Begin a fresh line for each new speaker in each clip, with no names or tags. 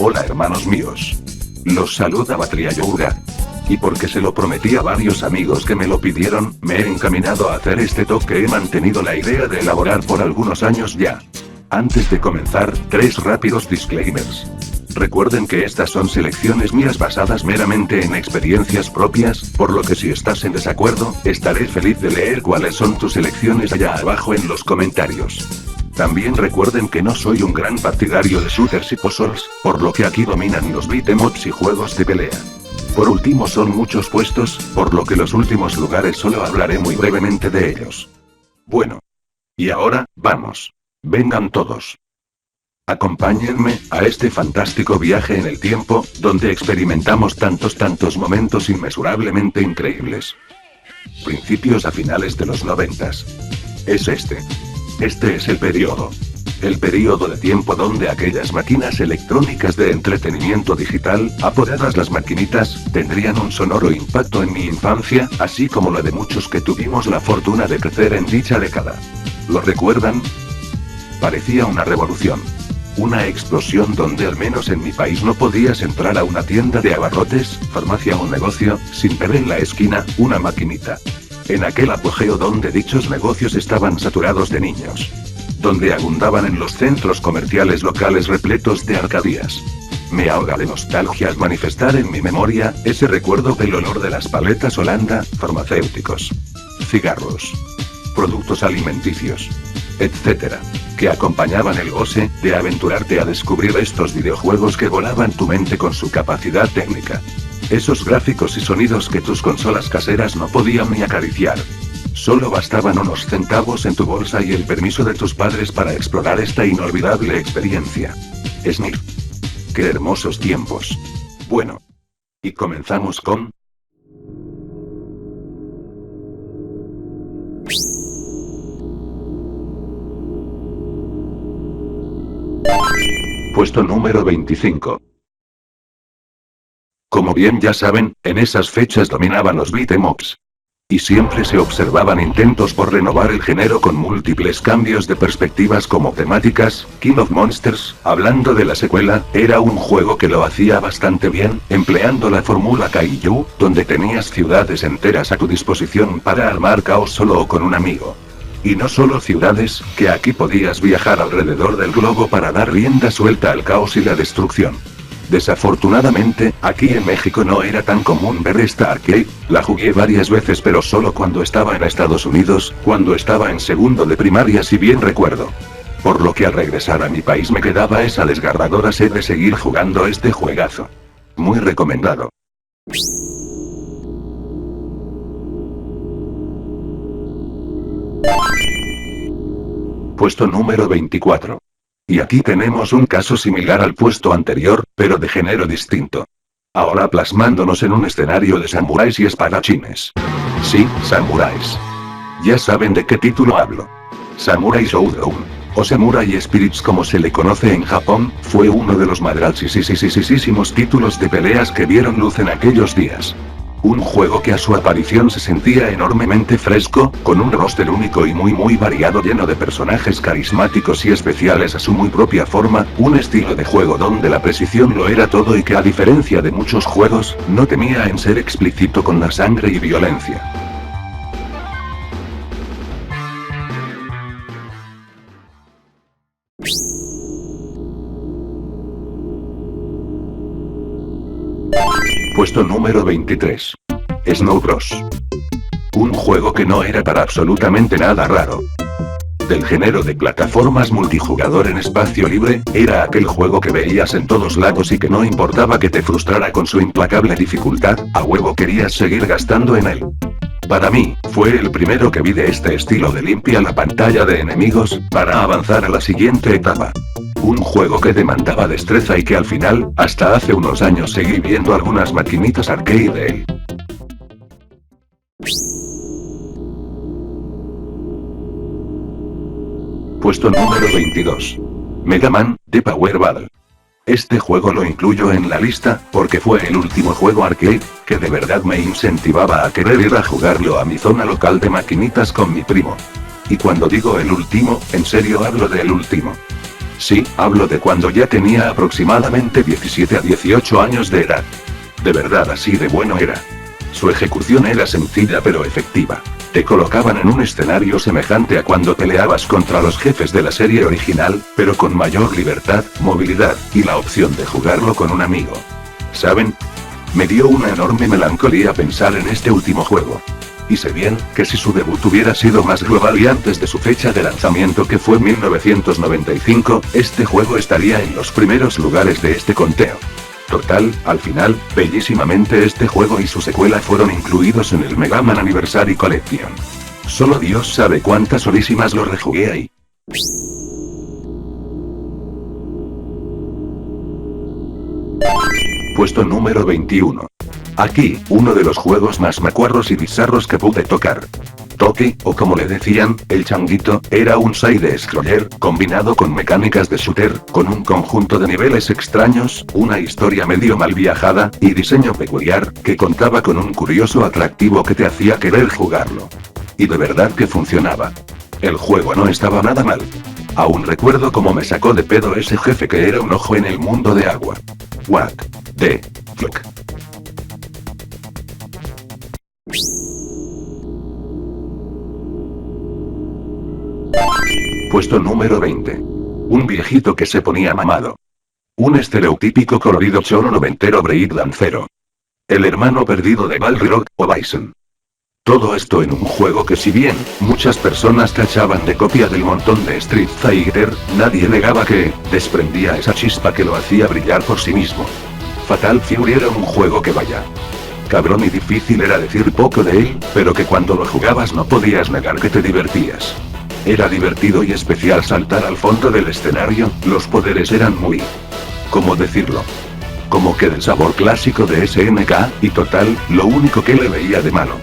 Hola hermanos míos. Los saluda Batria Youra. Y porque se lo prometí a varios amigos que me lo pidieron, me he encaminado a hacer este talk que he mantenido la idea de elaborar por algunos años ya. Antes de comenzar, 3 rápidos disclaimers. Recuerden que estas son selecciones mías basadas meramente en experiencias propias, por lo que si estás en desacuerdo, estaré feliz de leer cuáles son tus elecciones allá abajo en los comentarios. También recuerden que no soy un gran partidario de shooters y puzzles, por lo que aquí dominan los beat'em ups y juegos de pelea. Por último son muchos puestos, por lo que los últimos lugares solo hablaré muy brevemente de ellos. Bueno. Y ahora, vamos. Vengan todos. Acompáñenme a este fantástico viaje en el tiempo, donde experimentamos tantos momentos inmesurablemente increíbles. Principios a finales de los 90s. Es este. Este es el periodo. El periodo de tiempo donde aquellas máquinas electrónicas de entretenimiento digital, apodadas las maquinitas, tendrían un sonoro impacto en mi infancia, así como la de muchos que tuvimos la fortuna de crecer en dicha década. ¿Lo recuerdan? Parecía una revolución. Una explosión donde al menos en mi país no podías entrar a una tienda de abarrotes, farmacia o negocio, sin ver en la esquina, una maquinita. En aquel apogeo donde dichos negocios estaban saturados de niños. Donde abundaban en los centros comerciales locales repletos de arcadías. Me ahoga de nostalgia al manifestar en mi memoria, ese recuerdo del olor de las paletas Holanda, farmacéuticos, cigarros, productos alimenticios, etc. que acompañaban el goce de aventurarte a descubrir estos videojuegos que volaban tu mente con su capacidad técnica. Esos gráficos y sonidos que tus consolas caseras no podían ni acariciar. Solo bastaban unos centavos en tu bolsa y el permiso de tus padres para explorar esta inolvidable experiencia. Sniff. ¡Qué hermosos tiempos! Bueno. Y comenzamos con... Puesto número 25. Como bien ya saben, en esas fechas dominaban los beat'em ups. Y siempre se observaban intentos por renovar el género con múltiples cambios de perspectivas como temáticas. King of Monsters, hablando de la secuela, era un juego que lo hacía bastante bien, empleando la fórmula Kaiju, donde tenías ciudades enteras a tu disposición para armar caos solo o con un amigo. Y no solo ciudades, que aquí podías viajar alrededor del globo para dar rienda suelta al caos y la destrucción. Desafortunadamente, aquí en México no era tan común ver esta arcade, la jugué varias veces pero solo cuando estaba en Estados Unidos, cuando estaba en segundo de primaria si bien recuerdo. Por lo que al regresar a mi país me quedaba esa desgarradora sed de seguir jugando este juegazo. Muy recomendado. Puesto número 24. Y aquí tenemos un caso similar al puesto anterior, pero de género distinto. Ahora plasmándonos en un escenario de samuráis y espadachines. Sí, samuráis. Ya saben de qué título hablo. Samurai Showdown, o Samurai Spirits como se le conoce en Japón, fue uno de los madralsísimos títulos de peleas que vieron luz en aquellos días. Un juego que a su aparición se sentía enormemente fresco, con un roster único y muy variado lleno de personajes carismáticos y especiales a su muy propia forma, un estilo de juego donde la precisión lo era todo y que a diferencia de muchos juegos, no temía en ser explícito con la sangre y violencia. Puesto número 23. Snow Bros. Un juego que no era para absolutamente nada raro. Del género de plataformas multijugador en espacio libre, era aquel juego que veías en todos lados y que no importaba que te frustrara con su implacable dificultad, a huevo querías seguir gastando en él. Para mí, fue el primero que vi de este estilo de limpia la pantalla de enemigos, para avanzar a la siguiente etapa. Un juego que demandaba destreza y que al final, hasta hace unos años seguí viendo algunas maquinitas arcade de él. Puesto número 22. Mega Man, The Power Battle. Este juego lo incluyo en la lista, porque fue el último juego arcade, que de verdad me incentivaba a querer ir a jugarlo a mi zona local de maquinitas con mi primo. Y cuando digo el último, en serio hablo del último. Sí, hablo de cuando ya tenía aproximadamente 17 a 18 años de edad. De verdad así de bueno era. Su ejecución era sencilla pero efectiva. Te colocaban en un escenario semejante a cuando peleabas contra los jefes de la serie original, pero con mayor libertad, movilidad, y la opción de jugarlo con un amigo. ¿Saben? Me dio una enorme melancolía pensar en este último juego. Y sé bien, que si su debut hubiera sido más global y antes de su fecha de lanzamiento que fue 1995, este juego estaría en los primeros lugares de este conteo. Total, al final, bellísimamente este juego y su secuela fueron incluidos en el Mega Man Anniversary Collection. Solo Dios sabe cuántas horísimas lo rejugué ahí. Puesto número 21. Aquí, uno de los juegos más macuarros y bizarros que pude tocar. Toki, o como le decían, el changuito, era un side-scroller, combinado con mecánicas de shooter, con un conjunto de niveles extraños, una historia medio mal viajada, y diseño peculiar, que contaba con un curioso atractivo que te hacía querer jugarlo. Y de verdad que funcionaba. El juego no estaba nada mal. Aún recuerdo cómo me sacó de pedo ese jefe que era un ojo en el mundo de agua. What the fuck. Puesto número 20. Un viejito que se ponía mamado. Un estereotípico colorido cholo noventero breakdancero. El hermano perdido de Balrog, o Bison. Todo esto en un juego que si bien, muchas personas tachaban de copia del montón de Street Fighter, nadie negaba que, desprendía esa chispa que lo hacía brillar por sí mismo. Fatal Fury era un juego que vaya. Cabrón y difícil era decir poco de él, pero que cuando lo jugabas no podías negar que te divertías. Era divertido y especial saltar al fondo del escenario, los poderes eran muy... ¿cómo decirlo? Como que del sabor clásico de SNK, y total, lo único que le veía de malo.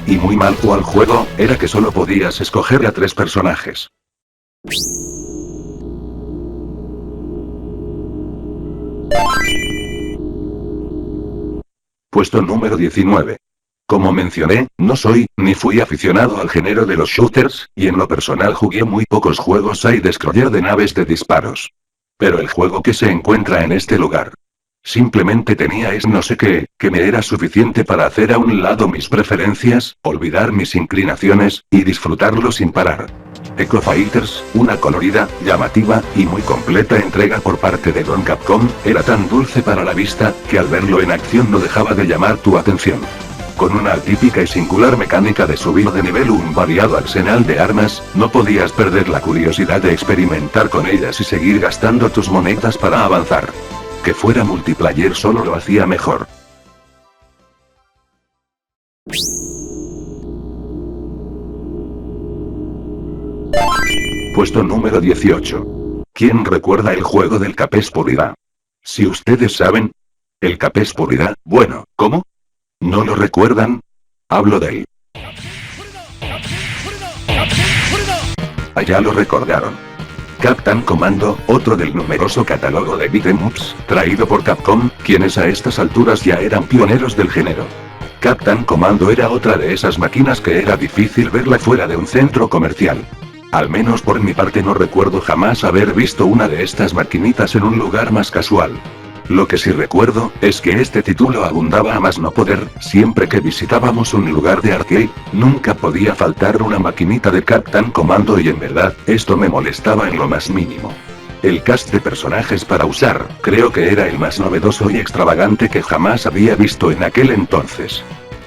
Y muy mal al juego, era que solo podías escoger a 3 personajes. Puesto número 19. Como mencioné, no soy, ni fui aficionado al género de los shooters, y en lo personal jugué muy pocos juegos side-scroller de naves de disparos. Pero el juego que se encuentra en este lugar. Simplemente tenía no sé qué, que me era suficiente para hacer a un lado mis preferencias, olvidar mis inclinaciones, y disfrutarlo sin parar. Echo Fighters, una colorida, llamativa, y muy completa entrega por parte de Don Capcom, era tan dulce para la vista, que al verlo en acción no dejaba de llamar tu atención. Con una atípica y singular mecánica de subir de nivel un variado arsenal de armas, no podías perder la curiosidad de experimentar con ellas y seguir gastando tus monedas para avanzar. Que fuera multiplayer solo lo hacía mejor. Puesto número 18. ¿Quién recuerda el juego del Capes Purida? Si ustedes saben. El Capes Purida, bueno, ¿cómo? ¿No lo recuerdan? Hablo de él. Allá lo recordaron. Captain Commando, otro del numeroso catálogo de beat'em ups, traído por Capcom, quienes a estas alturas ya eran pioneros del género. Captain Commando era otra de esas máquinas que era difícil verla fuera de un centro comercial. Al menos por mi parte no recuerdo jamás haber visto una de estas maquinitas en un lugar más casual. Lo que sí recuerdo, es que este título abundaba a más no poder, siempre que visitábamos un lugar de arcade, nunca podía faltar una maquinita de Captain Commando y en verdad, esto me molestaba en lo más mínimo. El cast de personajes para usar, creo que era el más novedoso y extravagante que jamás había visto en aquel entonces.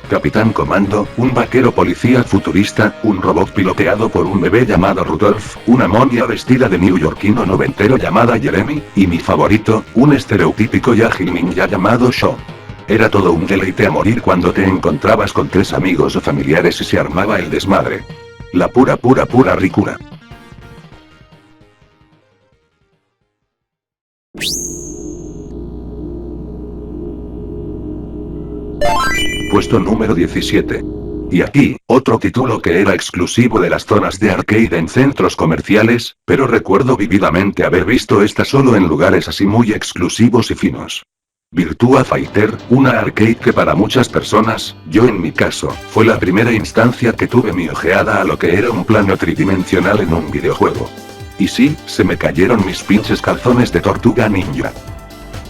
Capitán Comando, un vaquero policía futurista, un robot piloteado por un bebé llamado Rudolph, una monia vestida de neoyorquino noventero llamada Jeremy, y mi favorito, un estereotípico y ágil ninja llamado Shaw. Era todo un deleite a morir cuando te encontrabas con 3 amigos o familiares y se armaba el desmadre. La pura ricura. Puesto número 17. Y aquí, otro título que era exclusivo de las zonas de arcade en centros comerciales, pero recuerdo vividamente haber visto esta solo en lugares así muy exclusivos y finos. Virtua Fighter, una arcade que para muchas personas, yo en mi caso, fue la primera instancia que tuve mi ojeada a lo que era un plano tridimensional en un videojuego. Y sí, se me cayeron mis pinches calzones de tortuga ninja.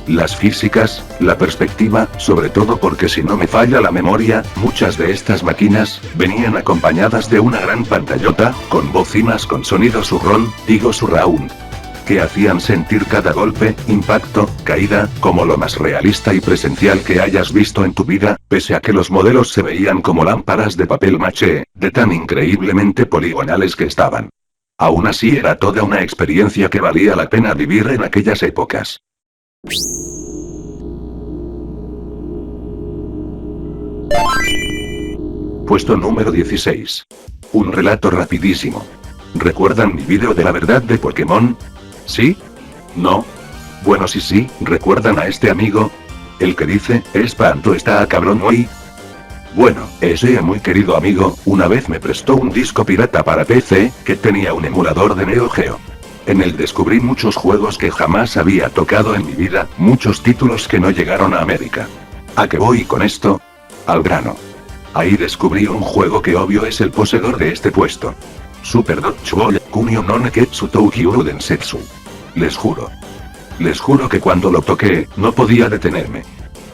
Las físicas, la perspectiva, sobre todo porque si no me falla la memoria, muchas de estas máquinas, venían acompañadas de una gran pantallota, con bocinas con sonido surround, que hacían sentir cada golpe, impacto, caída, como lo más realista y presencial que hayas visto en tu vida, pese a que los modelos se veían como lámparas de papel maché, de tan increíblemente poligonales que estaban. Aún así era toda una experiencia que valía la pena vivir en aquellas épocas. Puesto número 16. Un relato rapidísimo. ¿Recuerdan mi vídeo de la verdad de Pokémon? ¿Sí? ¿No? Bueno, sí, ¿recuerdan a este amigo? El que dice, espanto está a cabrón hoy. Bueno, ese muy querido amigo, una vez me prestó un disco pirata para PC, que tenía un emulador de Neo Geo. En él descubrí muchos juegos que jamás había tocado en mi vida, muchos títulos que no llegaron a América. ¿A qué voy con esto? Al grano. Ahí descubrí un juego que obvio es el poseedor de este puesto. Super Dodgeball, Kunio no Neketsu Toukyuu Densetsu. Les juro que cuando lo toqué, no podía detenerme.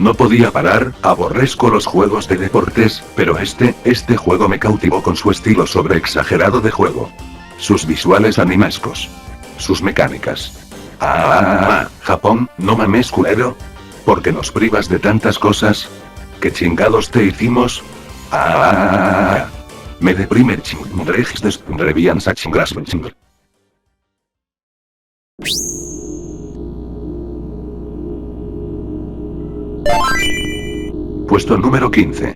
No podía parar, aborrezco los juegos de deportes, pero este juego me cautivó con su estilo sobreexagerado de juego. Sus visuales animescos. Sus mecánicas. Japón, no mames culero. ¿Por qué nos privas de tantas cosas? ¿Qué chingados te hicimos? Me deprime Puesto número 15.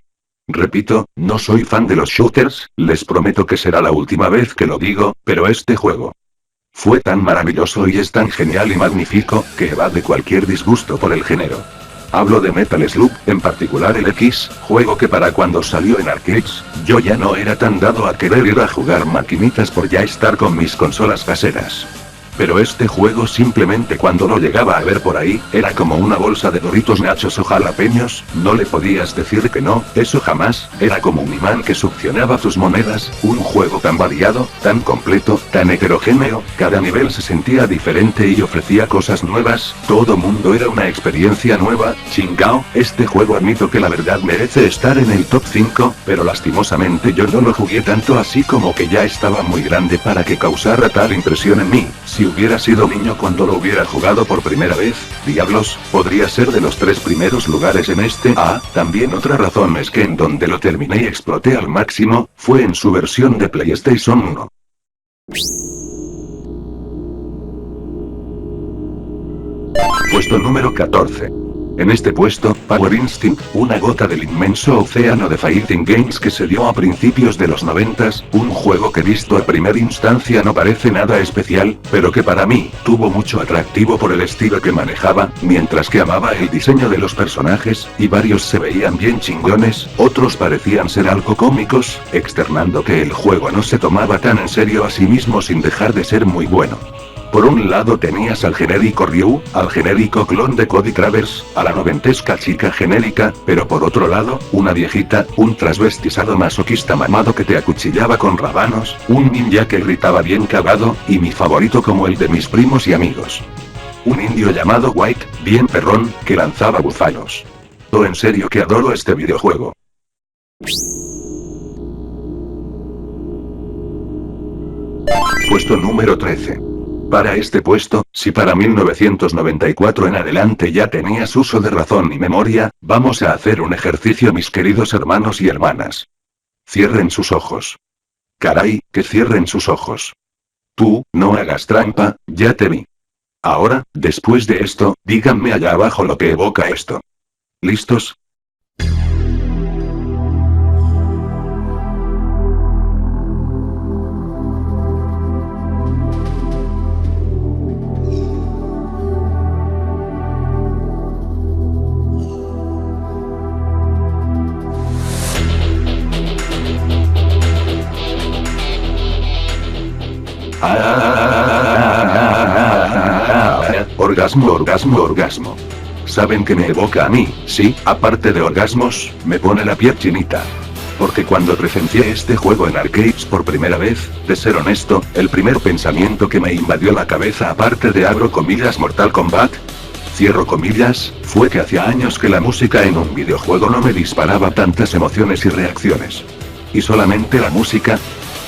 Repito, no soy fan de los shooters, les prometo que será la última vez que lo digo, pero este juego fue tan maravilloso y es tan genial y magnífico, que evade cualquier disgusto por el género. Hablo de Metal Slug, en particular el X, juego que para cuando salió en arcades, yo ya no era tan dado a querer ir a jugar maquinitas por ya estar con mis consolas caseras. Pero este juego simplemente cuando lo llegaba a ver por ahí, era como una bolsa de Doritos nachos o jalapeños, no le podías decir que no, eso jamás, era como un imán que succionaba tus monedas, un juego tan variado, tan completo, tan heterogéneo, cada nivel se sentía diferente y ofrecía cosas nuevas, todo mundo era una experiencia nueva, chingao, este juego admito que la verdad merece estar en el top 5, pero lastimosamente yo no lo jugué tanto así como que ya estaba muy grande para que causara tal impresión en mí. Si hubiera sido niño cuando lo hubiera jugado por primera vez, diablos, podría ser de los 3 primeros lugares en este. También otra razón es que en donde lo terminé y exploté al máximo, fue en su versión de PlayStation 1. Puesto número 14. En este puesto, Power Instinct, una gota del inmenso océano de fighting games que se dio a principios de los 90s, un juego que visto a primera instancia no parece nada especial, pero que para mí, tuvo mucho atractivo por el estilo que manejaba, mientras que amaba el diseño de los personajes, y varios se veían bien chingones, otros parecían ser algo cómicos, externando que el juego no se tomaba tan en serio a sí mismo sin dejar de ser muy bueno. Por un lado tenías al genérico Ryu, al genérico clon de Cody Travers, a la noventesca chica genérica, pero por otro lado, una viejita, un transvestizado masoquista mamado que te acuchillaba con rabanos, un ninja que gritaba bien cagado, y mi favorito como el de mis primos y amigos. Un indio llamado White, bien perrón, que lanzaba búfalos. En serio que adoro este videojuego. Puesto número 13. Para este puesto, si para 1994 en adelante ya tenías uso de razón y memoria, vamos a hacer un ejercicio mis queridos hermanos y hermanas. Cierren sus ojos. Caray, que cierren sus ojos. Tú, no hagas trampa, ya te vi. Ahora, después de esto, díganme allá abajo lo que evoca esto. ¿Listos? orgasmo, orgasmo, orgasmo. ¿Saben qué me evoca a mí? Sí, aparte de orgasmos, me pone la piel chinita. Porque cuando presencié este juego en arcades por primera vez, de ser honesto, el primer pensamiento que me invadió la cabeza aparte de abro comillas Mortal Kombat, cierro comillas, fue que hacía años que la música en un videojuego no me disparaba tantas emociones y reacciones. ¿Y solamente la música?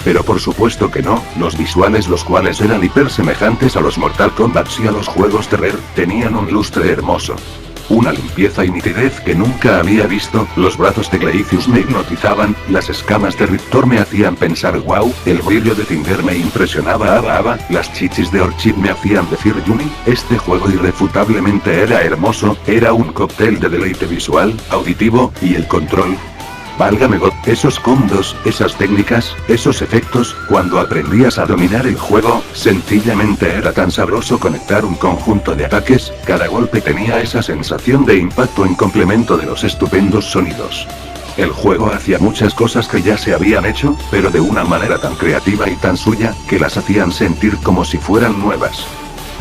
Pero por supuesto que no, los visuales, los cuales eran hiper semejantes a los Mortal Kombat y a los juegos de Rare, tenían un lustre hermoso. Una limpieza y nitidez que nunca había visto, los brazos de Gleicius me hipnotizaban, las escamas de Riptor me hacían pensar wow, el brillo de Tinder me impresionaba aba, las chichis de Orchid me hacían decir Yumi, este juego irrefutablemente era hermoso, era un cóctel de deleite visual, auditivo, y el control. Válgame God, esos combos, esas técnicas, esos efectos, cuando aprendías a dominar el juego, sencillamente era tan sabroso conectar un conjunto de ataques, cada golpe tenía esa sensación de impacto en complemento de los estupendos sonidos. El juego hacía muchas cosas que ya se habían hecho, pero de una manera tan creativa y tan suya, que las hacían sentir como si fueran nuevas.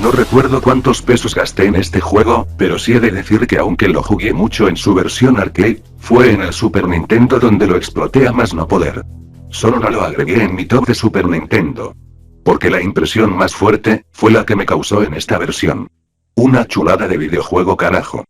No recuerdo cuántos pesos gasté en este juego, pero sí he de decir que aunque lo jugué mucho en su versión arcade, fue en el Super Nintendo donde lo exploté a más no poder. Solo no lo agregué en mi top de Super Nintendo. Porque la impresión más fuerte, fue la que me causó en esta versión. Una chulada de videojuego carajo.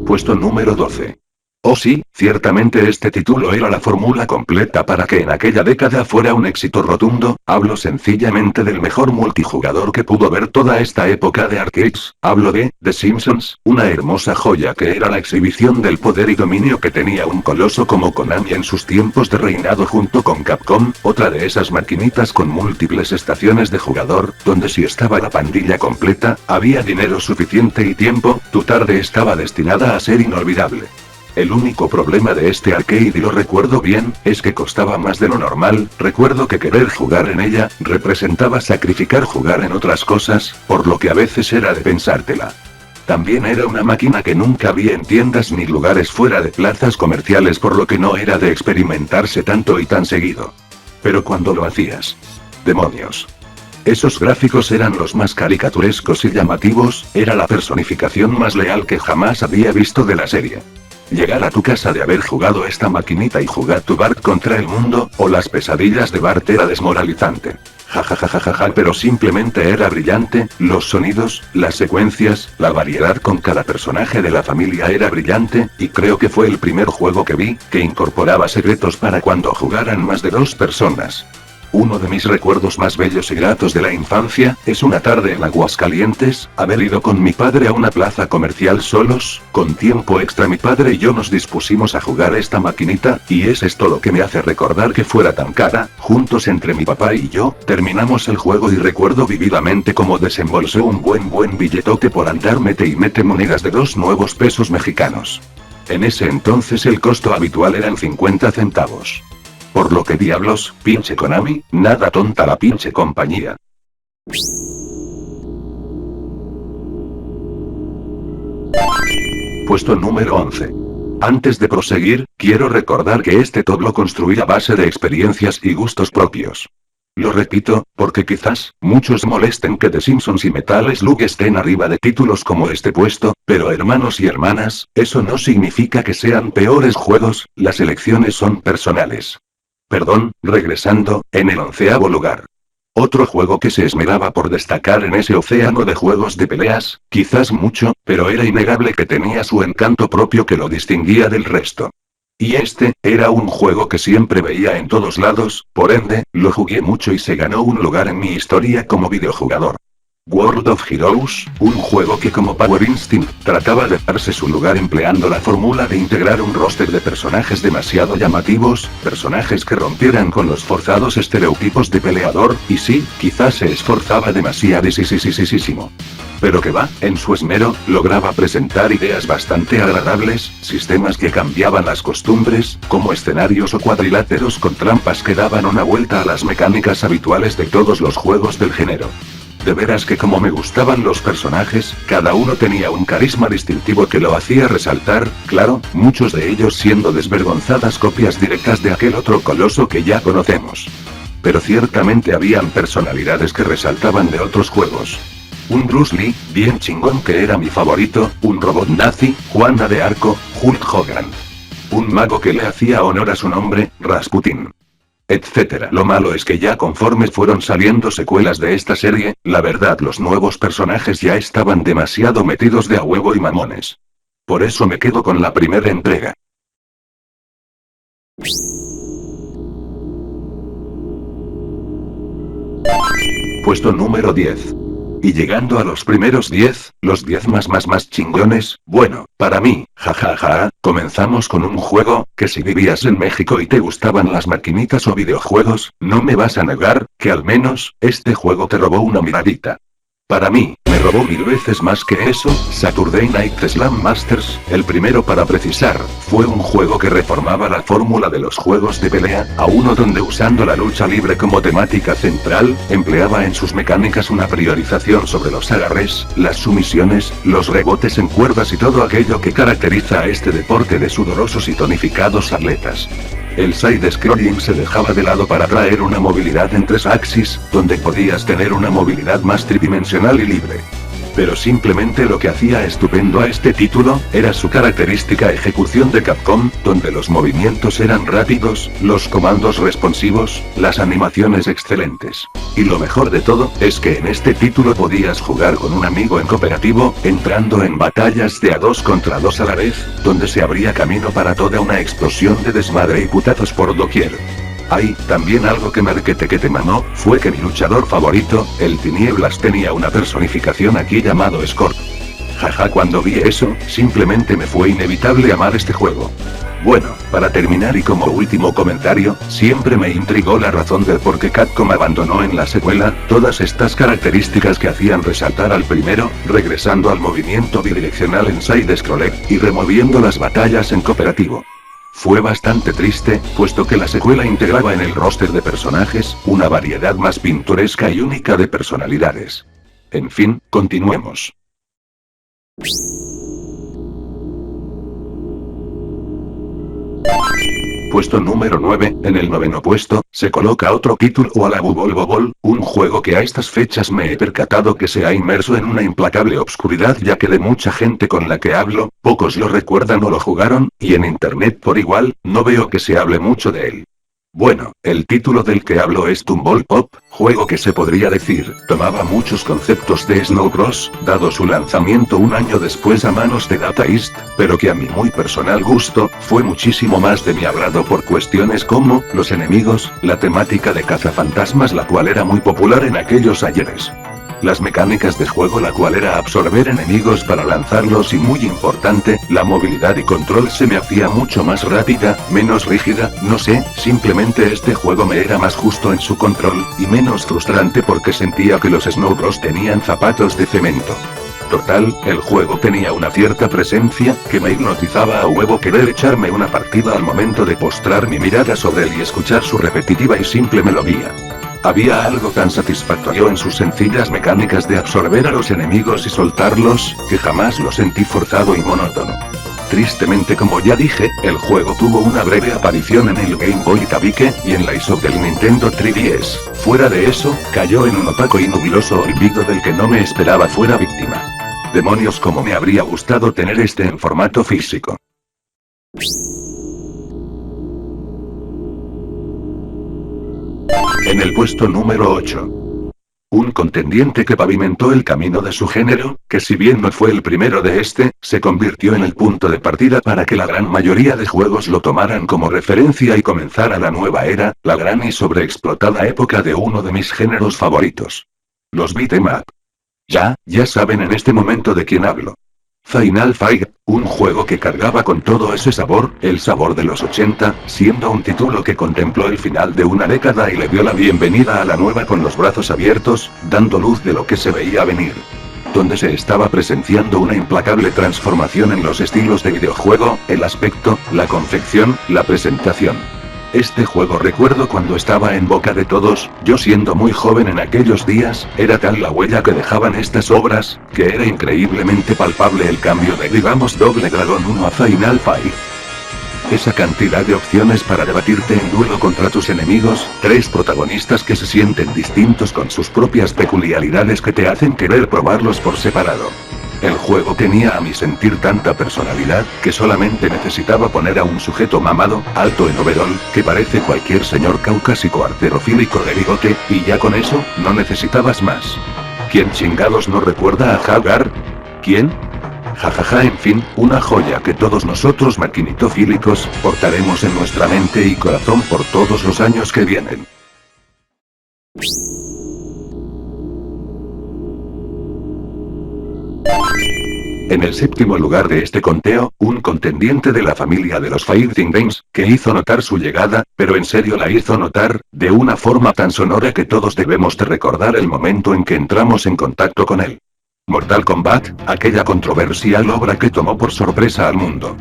Puesto número 12. Oh sí, ciertamente este título era la fórmula completa para que en aquella década fuera un éxito rotundo, hablo sencillamente del mejor multijugador que pudo ver toda esta época de arcades, hablo de The Simpsons, una hermosa joya que era la exhibición del poder y dominio que tenía un coloso como Konami en sus tiempos de reinado junto con Capcom, otra de esas maquinitas con múltiples estaciones de jugador, donde si estaba la pandilla completa, había dinero suficiente y tiempo, tu tarde estaba destinada a ser inolvidable. El único problema de este arcade, y lo recuerdo bien, es que costaba más de lo normal, recuerdo que querer jugar en ella, representaba sacrificar jugar en otras cosas, por lo que a veces era de pensártela. También era una máquina que nunca vi en tiendas ni lugares fuera de plazas comerciales, por lo que no era de experimentarse tanto y tan seguido. Pero cuando lo hacías... ¡demonios! Esos gráficos eran los más caricaturescos y llamativos, era la personificación más leal que jamás había visto de la serie. Llegar a tu casa de haber jugado esta maquinita y jugar tu Bart contra el mundo, o las pesadillas de Bart era desmoralizante. Jajajajaja, pero simplemente era brillante, los sonidos, las secuencias, la variedad con cada personaje de la familia era brillante, y creo que fue el primer juego que vi, que incorporaba secretos para cuando jugaran más de 2 personas. Uno de mis recuerdos más bellos y gratos de la infancia, es una tarde en Aguascalientes, haber ido con mi padre a una plaza comercial solos, con tiempo extra mi padre y yo nos dispusimos a jugar esta maquinita, y es esto lo que me hace recordar que fuera tan cara, juntos entre mi papá y yo, terminamos el juego y recuerdo vividamente cómo desembolsé un buen billetote por andar mete y mete monedas de 2 nuevos pesos mexicanos. En ese entonces el costo habitual eran 50 centavos. Por lo que diablos, pinche Konami, nada tonta la pinche compañía. Puesto número 11. Antes de proseguir, quiero recordar que este top lo construí a base de experiencias y gustos propios. Lo repito, porque quizás, muchos molesten que The Simpsons y Metal Slug estén arriba de títulos como este puesto, pero hermanos y hermanas, eso no significa que sean peores juegos, las elecciones son personales. Perdón, regresando, en el 11º lugar. Otro juego que se esmeraba por destacar en ese océano de juegos de peleas, quizás mucho, pero era innegable que tenía su encanto propio que lo distinguía del resto. Y este, era un juego que siempre veía en todos lados, por ende, lo jugué mucho y se ganó un lugar en mi historia como videojugador. World of Heroes, un juego que como Power Instinct, trataba de darse su lugar empleando la fórmula de integrar un roster de personajes demasiado llamativos, personajes que rompieran con los forzados estereotipos de peleador, y sí, quizás se esforzaba demasiadísimo. Pero que va, en su esmero, lograba presentar ideas bastante agradables, sistemas que cambiaban las costumbres, como escenarios o cuadriláteros con trampas que daban una vuelta a las mecánicas habituales de todos los juegos del género. De veras que como me gustaban los personajes, cada uno tenía un carisma distintivo que lo hacía resaltar, claro, muchos de ellos siendo desvergonzadas copias directas de aquel otro coloso que ya conocemos. pero ciertamente habían personalidades que resaltaban de otros juegos. Un Bruce Lee, bien chingón que era mi favorito, un robot nazi, Juana de Arco, Hulk Hogan. Un mago que le hacía honor a su nombre, Rasputin. Etcétera. Lo malo es que ya conforme fueron saliendo secuelas de esta serie, la verdad los nuevos personajes ya estaban demasiado metidos de a huevo y mamones. Por eso me quedo con la primera entrega. Puesto número 10. Y llegando a los primeros 10, los 10 más chingones, bueno, para mí, jajaja, comenzamos con un juego, que si vivías en México y te gustaban las maquinitas o videojuegos, no me vas a negar, que al menos, este juego te robó una miradita. Para mí, me robó 1000 veces más que eso, Saturday Night Slam Masters, el primero para precisar, fue un juego que reformaba la fórmula de los juegos de pelea, a uno donde usando la lucha libre como temática central, empleaba en sus mecánicas una priorización sobre los agarres, las sumisiones, los rebotes en cuerdas y todo aquello que caracteriza a este deporte de sudorosos y tonificados atletas. El side-scrolling se dejaba de lado para traer una movilidad en 3 axis, donde podías tener una movilidad más tridimensional y libre. Pero simplemente lo que hacía estupendo a este título, era su característica ejecución de Capcom, donde los movimientos eran rápidos, los comandos responsivos, las animaciones excelentes. Y lo mejor de todo, es que en este título podías jugar con un amigo en cooperativo, entrando en batallas de a 2 contra 2 a la vez, donde se abría camino para toda una explosión de desmadre y putazos por doquier. También algo que marquete que te mamó, fue que mi luchador favorito, el Tinieblas tenía una personificación aquí llamado Scorp. Jaja, cuando vi eso, simplemente me fue inevitable amar este juego. Bueno, para terminar y como último comentario, siempre me intrigó la razón del por qué Capcom abandonó en la secuela, todas estas características que hacían resaltar al primero, regresando al movimiento bidireccional en side-scroller, y removiendo las batallas en cooperativo. Fue bastante triste, puesto que la secuela integraba en el roster de personajes, una variedad más pintoresca y única de personalidades. En fin, continuemos. Puesto número 9, en el noveno puesto, se coloca otro título a la Bubble Bobble, un juego que a estas fechas me he percatado que se ha inmerso en una implacable obscuridad ya que de mucha gente con la que hablo, pocos lo recuerdan o lo jugaron, y en internet por igual, no veo que se hable mucho de él. Bueno, el título del que hablo es Tumble Pop, juego que se podría decir, tomaba muchos conceptos de Snow Bros, dado su lanzamiento un año después a manos de Data East, pero que a mi muy personal gusto, fue muchísimo más de mi agrado por cuestiones como, los enemigos, la temática de cazafantasmas la cual era muy popular en aquellos ayeres. Las mecánicas de juego la cual era absorber enemigos para lanzarlos y muy importante, la movilidad y control se me hacía mucho más rápida, menos rígida, no sé, simplemente este juego me era más justo en su control, y menos frustrante porque sentía que los Snow Bros tenían zapatos de cemento. Total, el juego tenía una cierta presencia, que me hipnotizaba a huevo querer echarme una partida al momento de postrar mi mirada sobre él y escuchar su repetitiva y simple melodía. Había algo tan satisfactorio en sus sencillas mecánicas de absorber a los enemigos y soltarlos, que jamás lo sentí forzado y monótono. Tristemente, como ya dije, el juego tuvo una breve aparición en el Game Boy Tabique, y en la eShop del Nintendo 3DS. Fuera de eso, cayó en un opaco y nubiloso olvido del que no me esperaba fuera víctima. Demonios, como me habría gustado tener este en formato físico. En el puesto número 8. Un contendiente que pavimentó el camino de su género, que si bien no fue el primero de este, se convirtió en el punto de partida para que la gran mayoría de juegos lo tomaran como referencia y comenzara la nueva era, la gran y sobreexplotada época de uno de mis géneros favoritos. Los beat'em up. Ya saben en este momento de quién hablo. Final Fight, un juego que cargaba con todo ese sabor, el sabor de los 80, siendo un título que contempló el final de una década y le dio la bienvenida a la nueva con los brazos abiertos, dando luz de lo que se veía venir. Donde se estaba presenciando una implacable transformación en los estilos de videojuego, el aspecto, la confección, la presentación. Este juego recuerdo cuando estaba en boca de todos, yo siendo muy joven en aquellos días, era tal la huella que dejaban estas obras, que era increíblemente palpable el cambio de digamos Double Dragon 1 a Final Fight. esa cantidad de opciones para debatirte en duelo contra tus enemigos, 3 protagonistas que se sienten distintos con sus propias peculiaridades que te hacen querer probarlos por separado. El juego tenía a mi sentir tanta personalidad, que solamente necesitaba poner a un sujeto mamado, alto en overol, que parece cualquier señor caucásico arterofílico de bigote, y ya con eso, no necesitabas más. ¿Quién chingados no recuerda a Hagar? ¿Quién? Jajaja, en fin, una joya que todos nosotros maquinitofílicos, portaremos en nuestra mente y corazón por todos los años que vienen. En el séptimo lugar de este conteo, un contendiente de la familia de los Fighting Games, que hizo notar su llegada, pero en serio la hizo notar, de una forma tan sonora que todos debemos de recordar el momento en que entramos en contacto con él. Mortal Kombat, aquella controversial obra que tomó por sorpresa al mundo.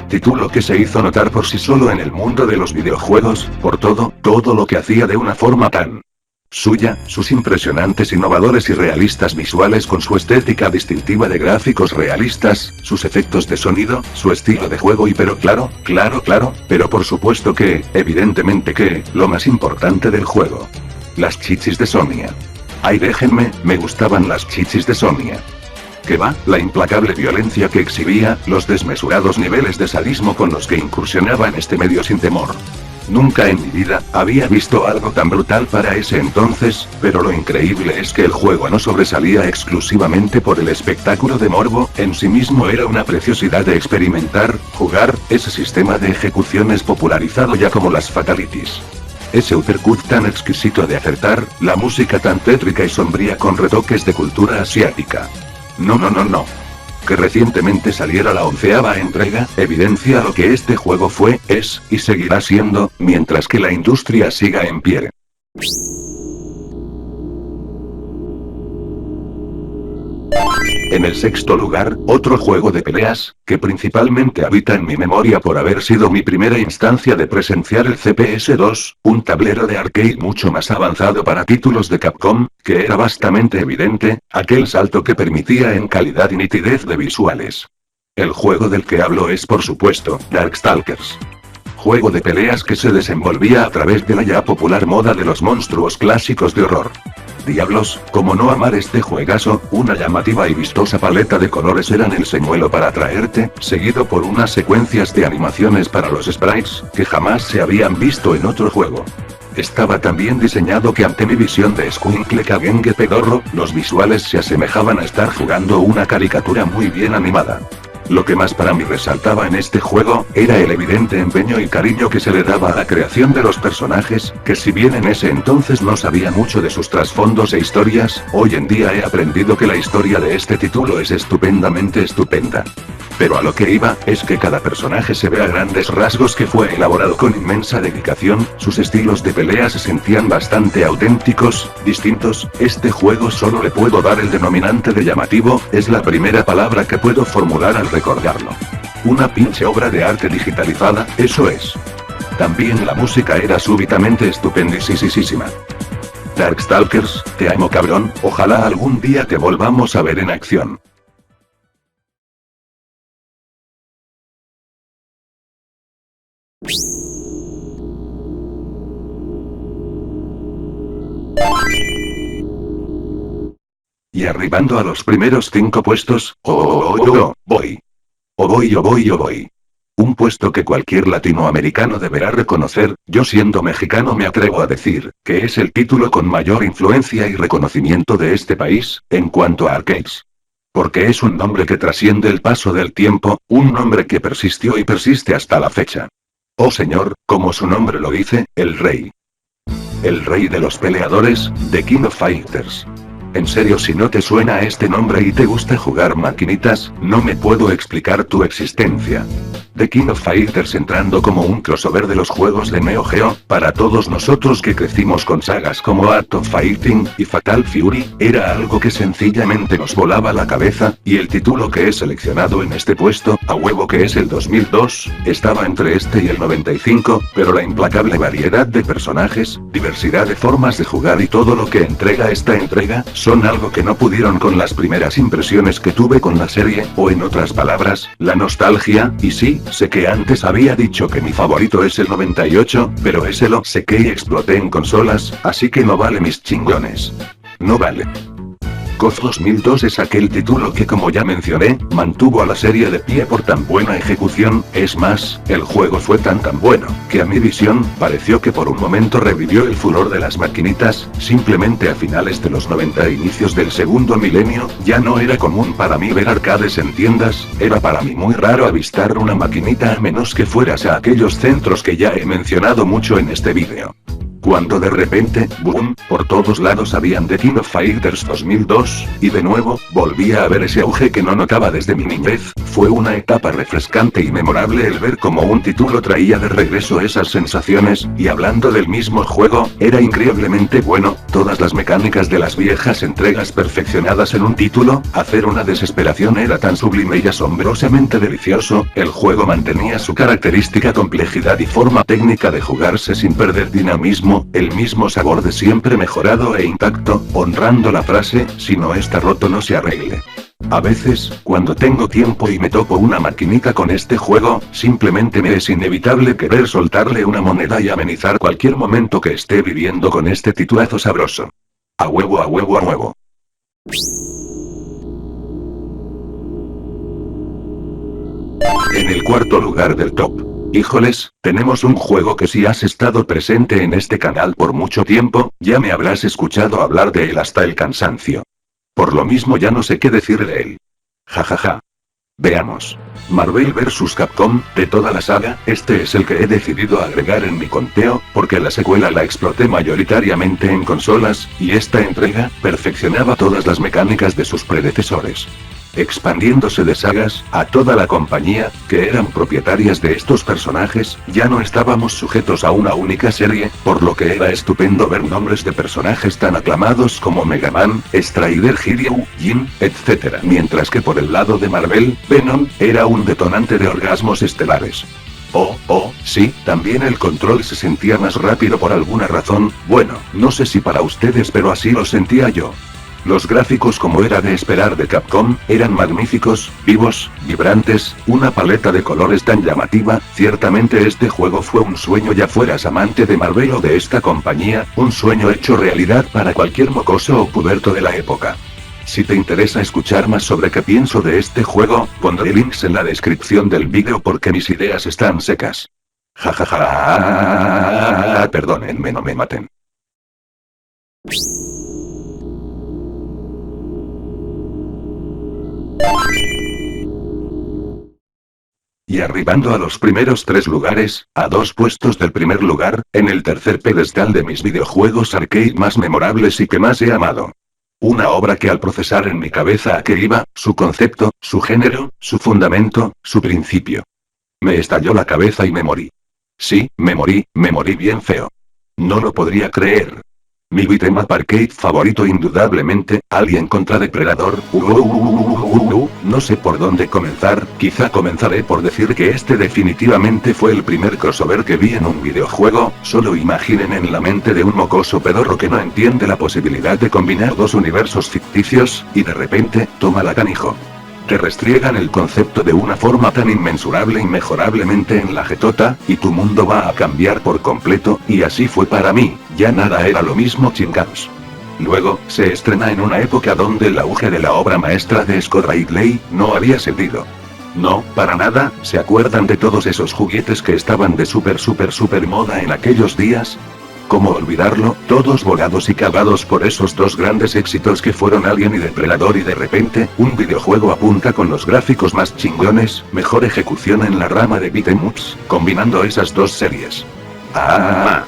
Título que se hizo notar por sí solo en el mundo de los videojuegos, por todo lo que hacía de una forma tan suya, sus impresionantes, innovadores y realistas visuales con su estética distintiva de gráficos realistas, sus efectos de sonido, su estilo de juego y pero claro, pero por supuesto que, evidentemente que, lo más importante del juego. Las chichis de Sonya. Ay, déjenme, me gustaban las chichis de Sonya. ¿Qué va? La implacable violencia que exhibía, los desmesurados niveles de sadismo con los que incursionaba en este medio sin temor. Nunca en mi vida había visto algo tan brutal para ese entonces, pero lo increíble es que el juego no sobresalía exclusivamente por el espectáculo de morbo, en sí mismo era una preciosidad de experimentar, jugar, ese sistema de ejecuciones popularizado ya como las fatalities. Ese uppercut tan exquisito de acertar, la música tan tétrica y sombría con retoques de cultura asiática. No. Que recientemente saliera la 11ª entrega, evidencia lo que este juego fue, es, y seguirá siendo, mientras que la industria siga en pie. En el sexto lugar, otro juego de peleas, que principalmente habita en mi memoria por haber sido mi primera instancia de presenciar el CPS-2, un tablero de arcade mucho más avanzado para títulos de Capcom, que era bastante evidente, aquel salto que permitía en calidad y nitidez de visuales. El juego del que hablo es por supuesto, Darkstalkers. Juego de peleas que se desenvolvía a través de la ya popular moda de los monstruos clásicos de horror. Diablos, cómo no amar este juegazo, una llamativa y vistosa paleta de colores eran el señuelo para atraerte, seguido por unas secuencias de animaciones para los sprites, que jamás se habían visto en otro juego. Estaba tan bien diseñado que ante mi visión de escuincle caguengue pedorro, los visuales se asemejaban a estar jugando una caricatura muy bien animada. Lo que más para mí resaltaba en este juego, era el evidente empeño y cariño que se le daba a la creación de los personajes, que si bien en ese entonces no sabía mucho de sus trasfondos e historias, hoy en día he aprendido que la historia de este título es estupendamente estupenda. Pero a lo que iba, es que cada personaje se ve a grandes rasgos que fue elaborado con inmensa dedicación, sus estilos de pelea se sentían bastante auténticos, distintos, este juego solo le puedo dar el denominante de llamativo, es la primera palabra que puedo formular al recordarlo. Una pinche obra de arte digitalizada, eso es. También la música era súbitamente estupendísima. Darkstalkers, te amo cabrón, ojalá algún día te volvamos a ver en acción. Y arribando a los primeros 5 puestos, voy. Un puesto que cualquier latinoamericano deberá reconocer, yo siendo mexicano me atrevo a decir, que es el título con mayor influencia y reconocimiento de este país, en cuanto a arcades. Porque es un nombre que trasciende el paso del tiempo, un nombre que persistió y persiste hasta la fecha. Oh señor, como su nombre lo dice, el rey. El rey de los peleadores, The King of Fighters. En serio, si no te suena este nombre y te gusta jugar maquinitas, no me puedo explicar tu existencia. The King of Fighters entrando como un crossover de los juegos de Neo Geo, para todos nosotros que crecimos con sagas como Art of Fighting y Fatal Fury, era algo que sencillamente nos volaba la cabeza, y el título que he seleccionado en este puesto, a huevo que es el 2002, estaba entre este y el 95, pero la implacable variedad de personajes, diversidad de formas de jugar y todo lo que entrega esta entrega, Son algo que no pudieron con las primeras impresiones que tuve con la serie, o en otras palabras, la nostalgia, y sí, sé que antes había dicho que mi favorito es el 98, pero ese lo sequé y exploté en consolas, así que no vale mis chingones. No vale. KOF 2002 es aquel título que, como ya mencioné, mantuvo a la serie de pie por tan buena ejecución. Es más, el juego fue tan bueno, que a mi visión, pareció que por un momento revivió el furor de las maquinitas. Simplemente a finales de los 90 e inicios del segundo milenio, ya no era común para mí ver arcades en tiendas, era para mí muy raro avistar una maquinita a menos que fueras a aquellos centros que ya he mencionado mucho en este vídeo. Cuando de repente, boom, por todos lados habían The King of Fighters 2002, y de nuevo, volvía a ver ese auge que no notaba desde mi niñez. Fue una etapa refrescante y memorable el ver cómo un título traía de regreso esas sensaciones, y hablando del mismo juego, era increíblemente bueno, todas las mecánicas de las viejas entregas perfeccionadas en un título, hacer una desesperación era tan sublime y asombrosamente delicioso, el juego mantenía su característica complejidad y forma técnica de jugarse sin perder dinamismo, el mismo sabor de siempre mejorado e intacto, honrando la frase, si no está roto no se arregle. A veces, cuando tengo tiempo y me topo una maquinita con este juego, simplemente me es inevitable querer soltarle una moneda y amenizar cualquier momento que esté viviendo con este titulazo sabroso. A huevo a huevo a huevo. En el cuarto lugar del top. Híjoles, tenemos un juego que si has estado presente en este canal por mucho tiempo, ya me habrás escuchado hablar de él hasta el cansancio. Por lo mismo ya no sé qué decir de él. Jajaja. Veamos. Marvel vs Capcom, de toda la saga, este es el que he decidido agregar en mi conteo, porque la secuela la exploté mayoritariamente en consolas, y esta entrega, perfeccionaba todas las mecánicas de sus predecesores. Expandiéndose de sagas, a toda la compañía, que eran propietarias de estos personajes, ya no estábamos sujetos a una única serie, por lo que era estupendo ver nombres de personajes tan aclamados como Mega Man, Strider Hiryu, Jin, etc. Mientras que por el lado de Marvel, Venom, era un detonante de orgasmos estelares. Sí, también el control se sentía más rápido por alguna razón, bueno, no sé si para ustedes pero así lo sentía yo. Los gráficos, como era de esperar de Capcom, eran magníficos, vivos, vibrantes, una paleta de colores tan llamativa. Ciertamente este juego fue un sueño, ya fueras amante de Marvel o de esta compañía, un sueño hecho realidad para cualquier mocoso o puberto de la época. Si te interesa escuchar más sobre qué pienso de este juego, pondré links en la descripción del vídeo porque mis ideas están secas. Jajaja, perdónenme, no me maten. Y arribando a los primeros 3 lugares, a 2 puestos del primer lugar, en el tercer pedestal de mis videojuegos arcade más memorables y que más he amado. Una obra que al procesar en mi cabeza a qué iba, su concepto, su género, su fundamento, su principio. Me estalló la cabeza y me morí. Sí, me morí bien feo. No lo podría creer. Mi beat'em up arcade favorito indudablemente, Alien contra Depredador. No sé por dónde comenzar, quizá comenzaré por decir que este definitivamente fue el primer crossover que vi en un videojuego. Solo imaginen en la mente de un mocoso pedorro que no entiende la posibilidad de combinar dos universos ficticios, y de repente, tómala canijo. Te restriegan el concepto de una forma tan inmensurable e inmejorablemente en la jetota, y tu mundo va a cambiar por completo, y así fue para mí, ya nada era lo mismo, chingados. Luego, se estrena en una época donde el auge de la obra maestra de Scott Ridley no había sentido. No, para nada. ¿Se acuerdan de todos esos juguetes que estaban de super moda en aquellos días? ¿Cómo olvidarlo? Todos volados y cavados por esos dos grandes éxitos que fueron Alien y Depredador, y de repente, un videojuego apunta con los gráficos más chingones, mejor ejecución en la rama de beat'em ups, combinando esas dos series.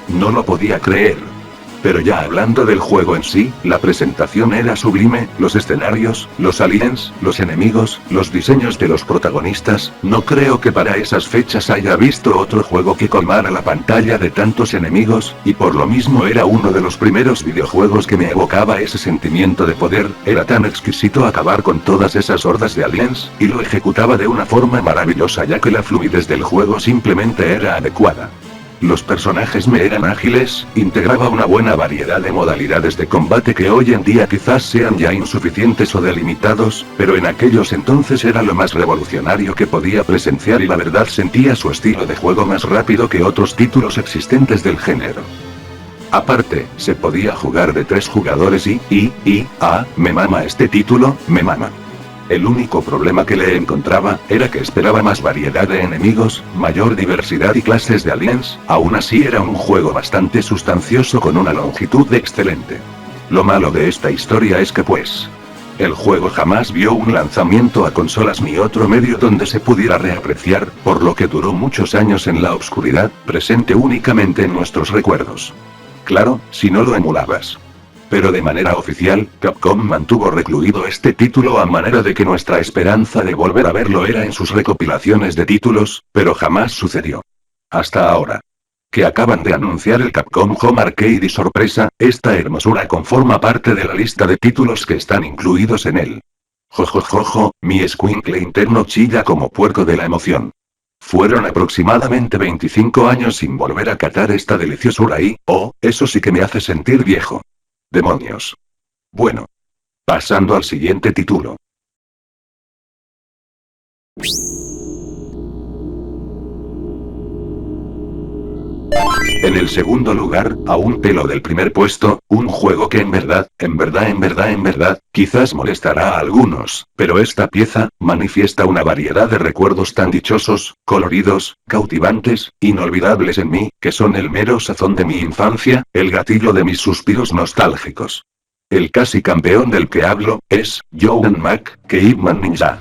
No lo podía creer. Pero ya hablando del juego en sí, la presentación era sublime, los escenarios, los aliens, los enemigos, los diseños de los protagonistas. No creo que para esas fechas haya visto otro juego que colmara la pantalla de tantos enemigos, y por lo mismo era uno de los primeros videojuegos que me evocaba ese sentimiento de poder. Era tan exquisito acabar con todas esas hordas de aliens, y lo ejecutaba de una forma maravillosa ya que la fluidez del juego simplemente era adecuada. Los personajes me eran ágiles, integraba una buena variedad de modalidades de combate que hoy en día quizás sean ya insuficientes o delimitados, pero en aquellos entonces era lo más revolucionario que podía presenciar y la verdad sentía su estilo de juego más rápido que otros títulos existentes del género. Aparte, se podía jugar de 3 jugadores me mama este título, me mama. El único problema que le encontraba, era que esperaba más variedad de enemigos, mayor diversidad y clases de aliens, aún así era un juego bastante sustancioso con una longitud excelente. Lo malo de esta historia es que pues, el juego jamás vio un lanzamiento a consolas ni otro medio donde se pudiera reapreciar, por lo que duró muchos años en la oscuridad, presente únicamente en nuestros recuerdos. Claro, si no lo emulabas. Pero de manera oficial, Capcom mantuvo recluido este título a manera de que nuestra esperanza de volver a verlo era en sus recopilaciones de títulos, pero jamás sucedió. Hasta ahora. Que acaban de anunciar el Capcom Home Arcade y sorpresa, esta hermosura conforma parte de la lista de títulos que están incluidos en él. Jojojojo, mi escuincle interno chilla como puerco de la emoción. Fueron aproximadamente 25 años sin volver a catar esta deliciosura y, eso sí que me hace sentir viejo. Demonios. Bueno. Pasando al siguiente título. En el segundo lugar, a un pelo del primer puesto, un juego que en verdad, quizás molestará a algunos, pero esta pieza, manifiesta una variedad de recuerdos tan dichosos, coloridos, cautivantes, inolvidables en mí, que son el mero sazón de mi infancia, el gatillo de mis suspiros nostálgicos. El casi campeón del que hablo, es, Young Mac, que Ip Man Ninja.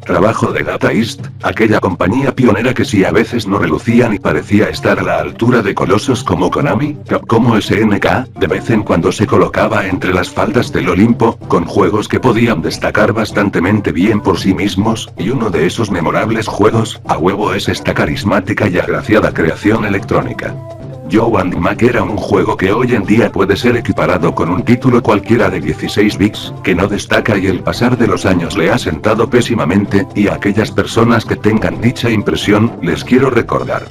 Trabajo de Data East, aquella compañía pionera que si a veces no relucía ni parecía estar a la altura de colosos como Konami, Capcom o SNK, de vez en cuando se colocaba entre las faldas del Olimpo, con juegos que podían destacar bastantemente bien por sí mismos, y uno de esos memorables juegos, a huevo es esta carismática y agraciada creación electrónica. Young Mac era un juego que hoy en día puede ser equiparado con un título cualquiera de 16 bits, que no destaca y el pasar de los años le ha sentado pésimamente, y a aquellas personas que tengan dicha impresión, les quiero recordar.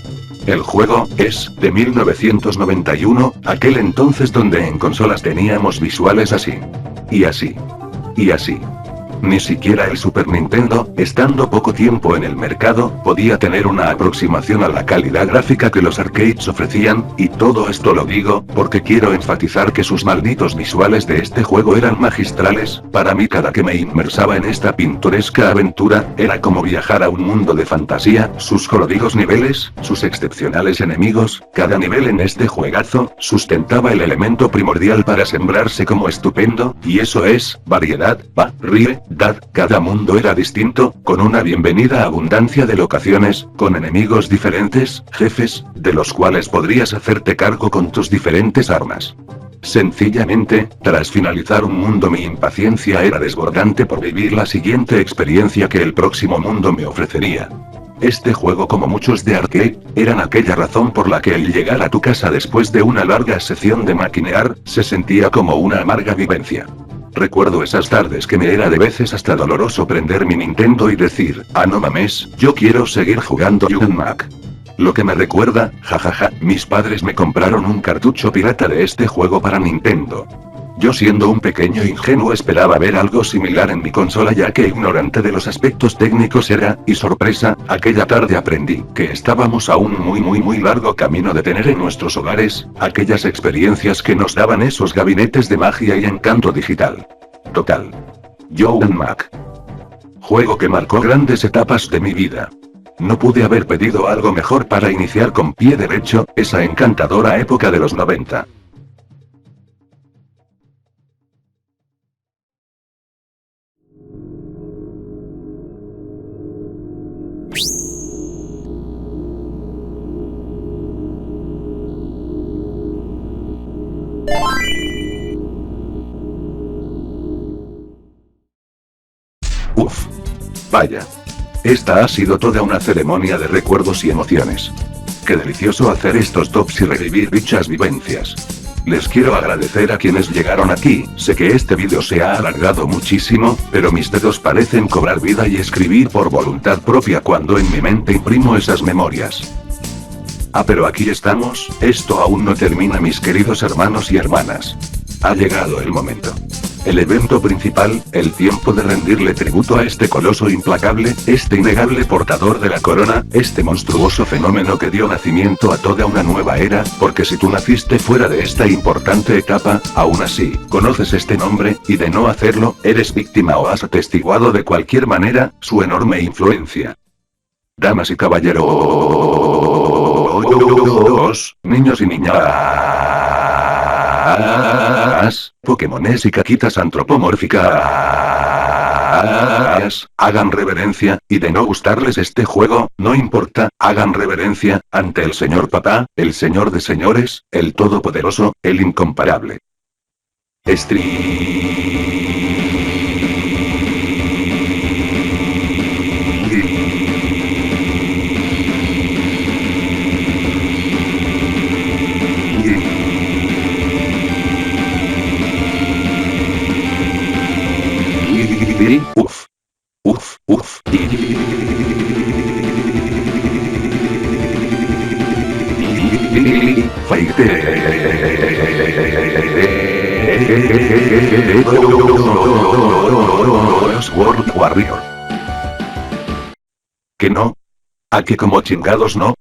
El juego, es, de 1991, aquel entonces donde en consolas teníamos visuales así. Y así. Y así. Ni siquiera el Super Nintendo, estando poco tiempo en el mercado, podía tener una aproximación a la calidad gráfica que los arcades ofrecían, y todo esto lo digo, porque quiero enfatizar que sus malditos visuales de este juego eran magistrales. Para mí cada que me inmersaba en esta pintoresca aventura, era como viajar a un mundo de fantasía, sus coloridos niveles, sus excepcionales enemigos, cada nivel en este juegazo, sustentaba el elemento primordial para sembrarse como estupendo, y eso es, variedad, cada mundo era distinto, con una bienvenida abundancia de locaciones, con enemigos diferentes, jefes, de los cuales podrías hacerte cargo con tus diferentes armas. Sencillamente, tras finalizar un mundo mi impaciencia era desbordante por vivir la siguiente experiencia que el próximo mundo me ofrecería. Este juego como muchos de arcade, eran aquella razón por la que el llegar a tu casa después de una larga sesión de maquinear, se sentía como una amarga vivencia. Recuerdo esas tardes que me era de veces hasta doloroso prender mi Nintendo y decir, no mames, yo quiero seguir jugando Young Mac. Lo que me recuerda, jajaja, mis padres me compraron un cartucho pirata de este juego para Nintendo. Yo siendo un pequeño ingenuo esperaba ver algo similar en mi consola ya que ignorante de los aspectos técnicos era, y sorpresa, aquella tarde aprendí que estábamos a un muy largo camino de tener en nuestros hogares, aquellas experiencias que nos daban esos gabinetes de magia y encanto digital. Total. Young Mac. Juego que marcó grandes etapas de mi vida. No pude haber pedido algo mejor para iniciar con pie derecho, esa encantadora época de los 90. Uf. Vaya. Esta ha sido toda una ceremonia de recuerdos y emociones. Qué delicioso hacer estos tops y revivir dichas vivencias. Les quiero agradecer a quienes llegaron aquí, sé que este vídeo se ha alargado muchísimo, pero mis dedos parecen cobrar vida y escribir por voluntad propia cuando en mi mente imprimo esas memorias. Ah, pero aquí estamos, esto aún no termina, mis queridos hermanos y hermanas. Ha llegado el momento. El evento principal, el tiempo de rendirle tributo a este coloso implacable, este innegable portador de la corona, este monstruoso fenómeno que dio nacimiento a toda una nueva era, porque si tú naciste fuera de esta importante etapa, aún así, conoces este nombre, y de no hacerlo, eres víctima o has atestiguado de cualquier manera, su enorme influencia. Damas y caballeros, niños y niñas, Pokémones y caquitas antropomórficas, hagan reverencia, y de no gustarles este juego, no importa, hagan reverencia, ante el señor papá, el señor de señores, el todopoderoso, el incomparable. Uf. Uf, uf. World Warrior. ¿Que no? ¿A que como chingados no?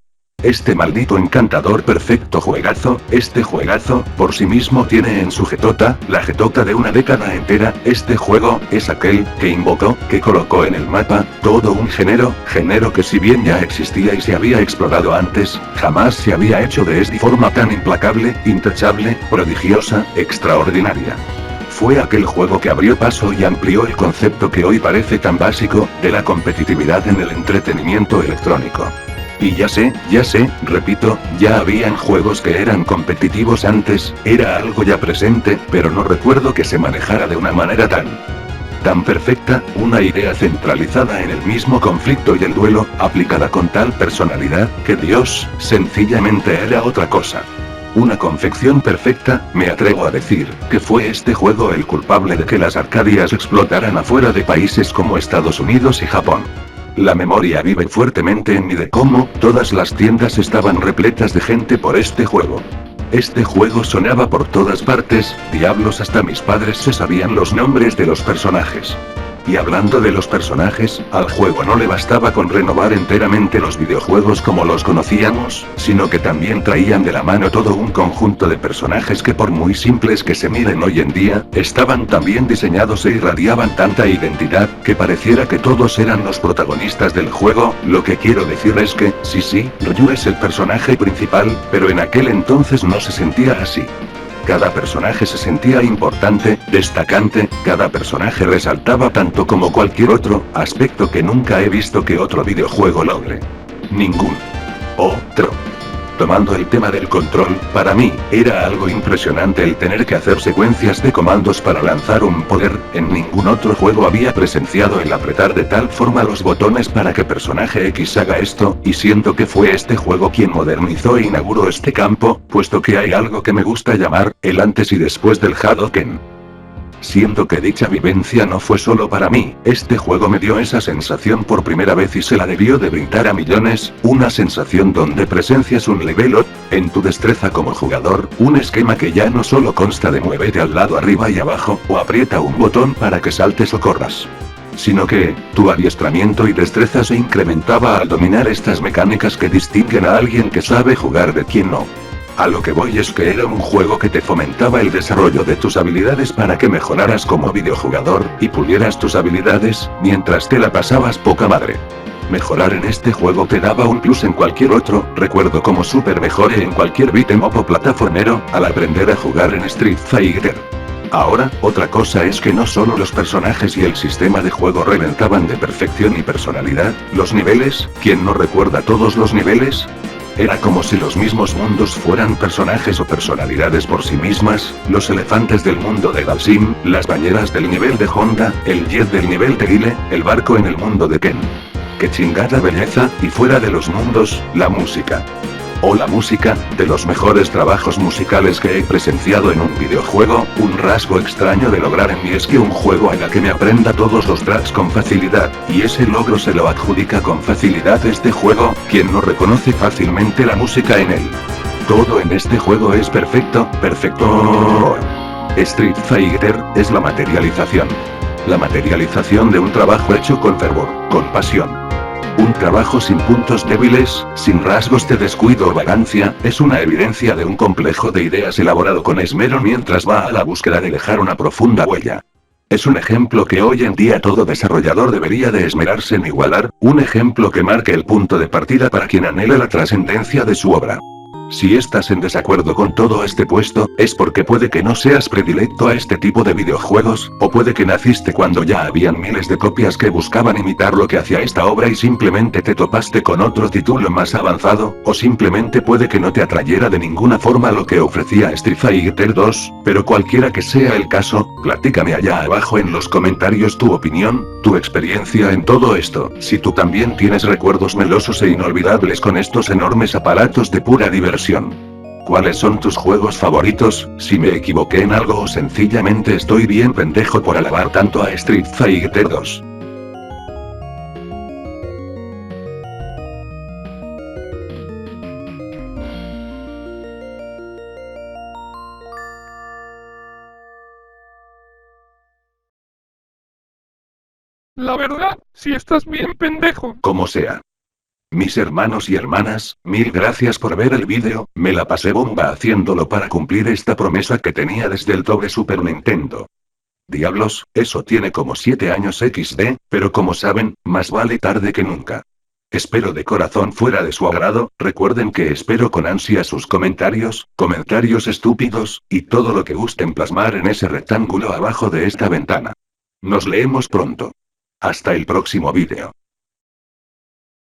Este maldito encantador perfecto juegazo, este juegazo, por sí mismo tiene en su jetota, la jetota de una década entera, este juego, es aquel, que invocó, que colocó en el mapa, todo un género que si bien ya existía y se había explorado antes, jamás se había hecho de esta forma tan implacable, intachable, prodigiosa, extraordinaria. Fue aquel juego que abrió paso y amplió el concepto que hoy parece tan básico, de la competitividad en el entretenimiento electrónico. Y ya sé, repito, ya habían juegos que eran competitivos antes, era algo ya presente, pero no recuerdo que se manejara de una manera tan perfecta, una idea centralizada en el mismo conflicto y el duelo, aplicada con tal personalidad, que Dios, sencillamente era otra cosa. Una confección perfecta, me atrevo a decir, que fue este juego el culpable de que las Arcadias explotaran afuera de países como Estados Unidos y Japón. La memoria vive fuertemente en mí de cómo, todas las tiendas estaban repletas de gente por este juego. Este juego sonaba por todas partes, diablos, hasta mis padres se sabían los nombres de los personajes. Y hablando de los personajes, al juego no le bastaba con renovar enteramente los videojuegos como los conocíamos, sino que también traían de la mano todo un conjunto de personajes que por muy simples que se miren hoy en día, estaban tan bien diseñados e irradiaban tanta identidad, que pareciera que todos eran los protagonistas del juego. Lo que quiero decir es que, sí, Ryu es el personaje principal, pero en aquel entonces no se sentía así. Cada personaje se sentía importante, destacante, cada personaje resaltaba tanto como cualquier otro aspecto que nunca he visto que otro videojuego logre. Ningún otro. Tomando el tema del control, para mí, era algo impresionante el tener que hacer secuencias de comandos para lanzar un poder, en ningún otro juego había presenciado el apretar de tal forma los botones para que personaje X haga esto, y siento que fue este juego quien modernizó e inauguró este campo, puesto que hay algo que me gusta llamar, el antes y después del Hadouken. Siento que dicha vivencia no fue solo para mí, este juego me dio esa sensación por primera vez y se la debió de brindar a millones, una sensación donde presencias un level up, en tu destreza como jugador, un esquema que ya no solo consta de muévete al lado arriba y abajo, o aprieta un botón para que saltes o corras. Sino que, tu adiestramiento y destreza se incrementaba al dominar estas mecánicas que distinguen a alguien que sabe jugar de quien no. A lo que voy es que era un juego que te fomentaba el desarrollo de tus habilidades para que mejoraras como videojugador, y pulieras tus habilidades, mientras te la pasabas poca madre. Mejorar en este juego te daba un plus en cualquier otro, recuerdo como super mejoré en cualquier beat'em up o plataformero, al aprender a jugar en Street Fighter. Ahora, otra cosa es que no solo los personajes y el sistema de juego reventaban de perfección y personalidad, los niveles, ¿quién no recuerda todos los niveles? Era como si los mismos mundos fueran personajes o personalidades por sí mismas, los elefantes del mundo de Dalsim, las bañeras del nivel de Honda, el jet del nivel de Guile, el barco en el mundo de Ken. ¡Qué chingada belleza! Y fuera de los mundos, la música. O la música, de los mejores trabajos musicales que he presenciado en un videojuego. Un rasgo extraño de lograr en mí es que un juego haga que me aprenda todos los tracks con facilidad, y ese logro se lo adjudica con facilidad este juego, quien no reconoce fácilmente la música en él. Todo en este juego es perfecto, perfecto. Street Fighter es la materialización. La materialización de un trabajo hecho con fervor, con pasión. Un trabajo sin puntos débiles, sin rasgos de descuido o vagancia, es una evidencia de un complejo de ideas elaborado con esmero mientras va a la búsqueda de dejar una profunda huella. Es un ejemplo que hoy en día todo desarrollador debería de esmerarse en igualar, un ejemplo que marque el punto de partida para quien anhela la trascendencia de su obra. Si estás en desacuerdo con todo este puesto, es porque puede que no seas predilecto a este tipo de videojuegos, o puede que naciste cuando ya habían miles de copias que buscaban imitar lo que hacía esta obra y simplemente te topaste con otro título más avanzado, o simplemente puede que no te atrayera de ninguna forma lo que ofrecía Street Fighter 2, pero cualquiera que sea el caso, platícame allá abajo en los comentarios tu opinión, tu experiencia en todo esto, si tú también tienes recuerdos melosos e inolvidables con estos enormes aparatos de pura diversión. ¿Cuáles son tus juegos favoritos? Si me equivoqué en algo o sencillamente estoy bien pendejo por alabar tanto a Street Fighter 2.
La verdad, si estás bien pendejo.
Como sea. Mis hermanos y hermanas, mil gracias por ver el vídeo, me la pasé bomba haciéndolo para cumplir esta promesa que tenía desde el doble Super Nintendo. Diablos, eso tiene como 7 años XD, pero como saben, más vale tarde que nunca. Espero de corazón fuera de su agrado, recuerden que espero con ansia sus comentarios, comentarios estúpidos, y todo lo que gusten plasmar en ese rectángulo abajo de esta ventana. Nos leemos pronto. Hasta el próximo vídeo.